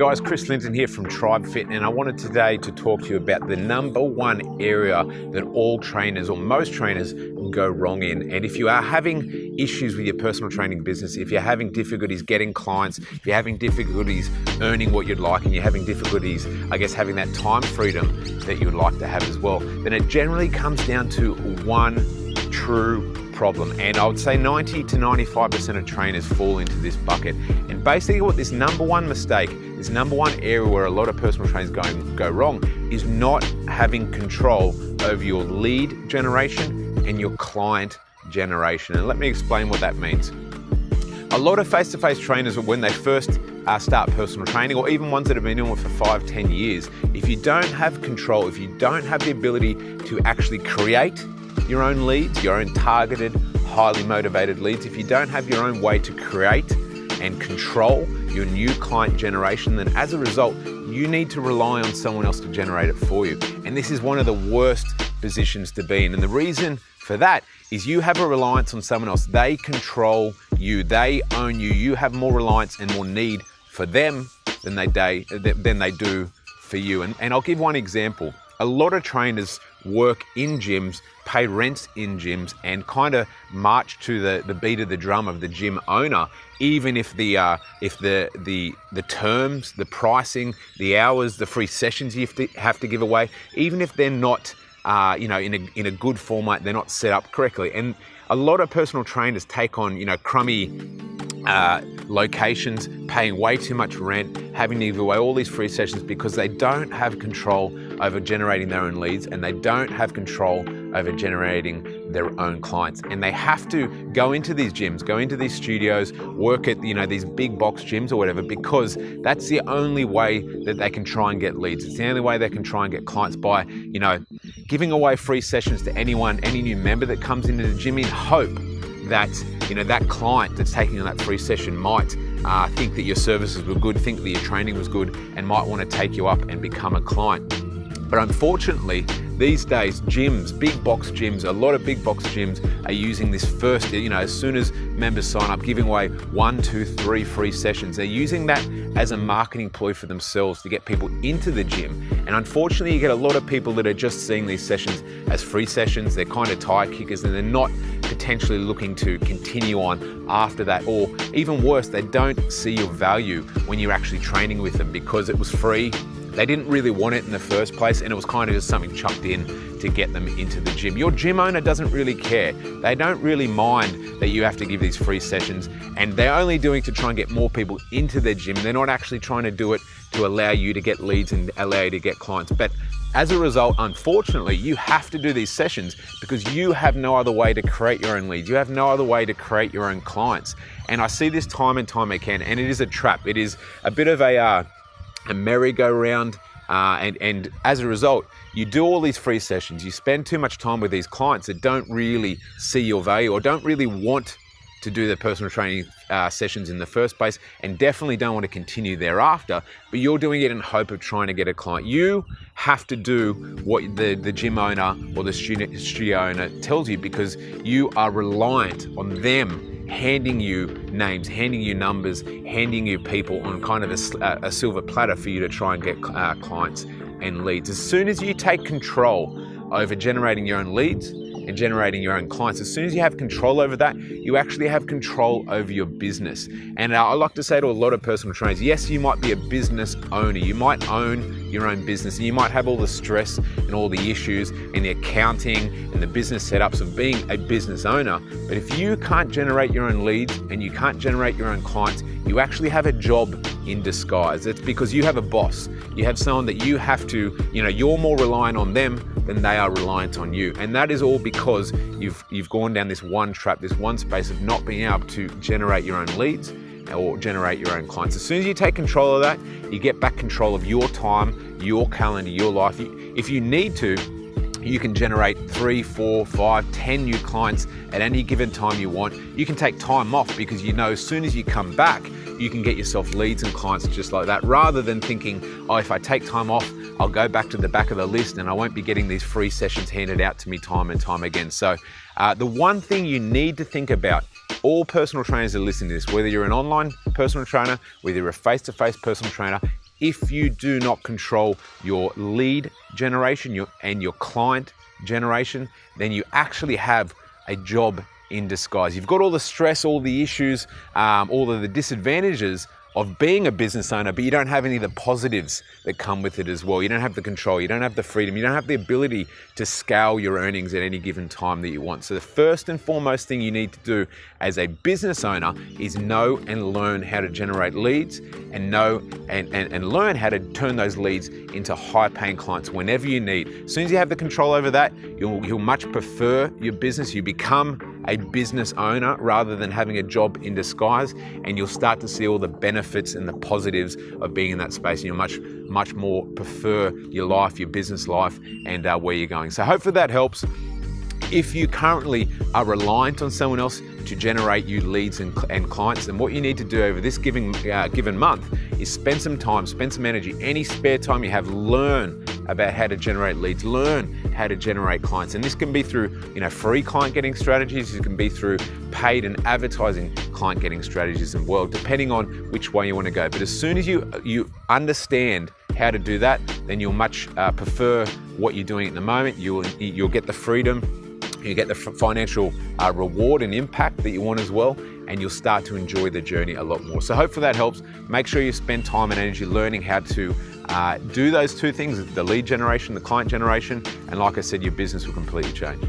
guys, Chris Linton here from Tribefit, and I wanted today to talk to you about the number one area that all trainers or most trainers go wrong in. And if you are having issues with your personal training business, if you're having difficulties getting clients, if you're having difficulties earning what you'd like, and you're having difficulties, I guess, having that time freedom that you'd like to have as well, then it generally comes down to one true problem. And I would say 90 to 95% of trainers fall into this bucket. And basically what this number one mistake, this number one area where a lot of personal trainers go wrong is not having control over your lead generation and your client generation. And let me explain what that means. A lot of face-to-face trainers, when they first start personal training, or even ones that have been doing it for 5-10 years, if you don't have control, if you don't have the ability to actually create your own leads, your own targeted, highly motivated leads, if you don't have your own way to create and control your new client generation, then as a result, you need to rely on someone else to generate it for you. And this is one of the worst positions to be in. And the reason for that is you have a reliance on someone else. They control you, they own you. You have more reliance and more need for them than they do for you. And I'll give one example. A lot of trainers work in gyms, pay rents in gyms, and kind of march to the beat of the drum of the gym owner, even if the terms, the pricing, the hours, the free sessions you have to give away, even if they're not in a good format, they're not set up correctly. And a lot of personal trainers take on crummy locations, paying way too much rent, having to give away all these free sessions because they don't have control over generating their own leads, and they don't have control over generating their own clients. And they have to go into these gyms, go into these studios, work at these big box gyms or whatever, because that's the only way that they can try and get leads. It's the only way they can try and get clients, by giving away free sessions to any new member that comes into the gym, in hope that that client that's taking on that free session might think that your services were good, think that your training was good, and might want to take you up and become a client. But unfortunately, these days, gyms, big box gyms, a lot of big box gyms are using this first, as soon as members sign up, giving away 1, 2, 3 free sessions. They're using that as a marketing ploy for themselves to get people into the gym. And unfortunately, you get a lot of people that are just seeing these sessions as free sessions. They're kind of tire kickers, and they're not potentially looking to continue on after that. Or even worse, they don't see your value when you're actually training with them because it was free. They didn't really want it in the first place, and it was kind of just something chucked in to get them into the gym. Your gym owner doesn't really care. They don't really mind that you have to give these free sessions, and they're only doing it to try and get more people into their gym. They're not actually trying to do it to allow you to get leads and allow you to get clients. But as a result, unfortunately, you have to do these sessions because you have no other way to create your own leads. You have no other way to create your own clients. And I see this time and time again, and it is a trap. It is a bit of a merry-go-round, and as a result, you do all these free sessions. You spend too much time with these clients that don't really see your value or don't really want to do the personal training sessions in the first place, and definitely don't want to continue thereafter, but you're doing it in hope of trying to get a client. You have to do what the gym owner or the studio owner tells you, because you are reliant on them handing you names, handing you numbers, handing you people on kind of a silver platter for you to try and get clients and leads. As soon as you take control over generating your own leads and generating your own clients, as soon as you have control over that, you actually have control over your business. And I like to say to a lot of personal trainers, yes, you might be a business owner. You might own your own business, and you might have all the stress and all the issues and the accounting and the business setups of being a business owner. But if you can't generate your own leads and you can't generate your own clients, you actually have a job in disguise. It's because you have a boss. You have someone that you have to, you're more reliant on them than they are reliant on you. And that is all because you've gone down this one trap, this one space of not being able to generate your own leads or generate your own clients. As soon as you take control of that, you get back control of your time, your calendar, your life. If you need to, you can generate 3, 4, 5, 10 new clients at any given time you want. You can take time off because as soon as you come back, you can get yourself leads and clients just like that, rather than thinking, oh, if I take time off, I'll go back to the back of the list and I won't be getting these free sessions handed out to me time and time again. So the one thing you need to think about, all personal trainers are listening to this, whether you're an online personal trainer, whether you're a face-to-face personal trainer, if you do not control your lead generation and your client generation, then you actually have a job in disguise. You've got all the stress, all the issues, all of the disadvantages of being a business owner, but you don't have any of the positives that come with it as well. You don't have the control, you don't have the freedom, you don't have the ability to scale your earnings at any given time that you want. So the first and foremost thing you need to do as a business owner is know and learn how to generate leads, and know and learn how to turn those leads into high-paying clients whenever you need. As soon as you have the control over that, you'll much prefer your business. You become a business owner rather than having a job in disguise, and you'll start to see all the benefits and the positives of being in that space, and you'll much more prefer your life, your business life, and where you're going. So hopefully that helps. If you currently are reliant on someone else to generate you leads and clients, then what you need to do over this given month is spend some time, spend some energy, any spare time you have, learn about how to generate leads, learn how to generate clients. And this can be through, free client getting strategies. It can be through paid and advertising client getting strategies as well, depending on which way you want to go. But as soon as you understand how to do that, then you'll much prefer what you're doing at the moment. You'll get the freedom, you get the financial reward and impact that you want as well, and you'll start to enjoy the journey a lot more. So hopefully that helps. Make sure you spend time and energy learning how to do those two things, the lead generation, the client generation, and like I said, your business will completely change.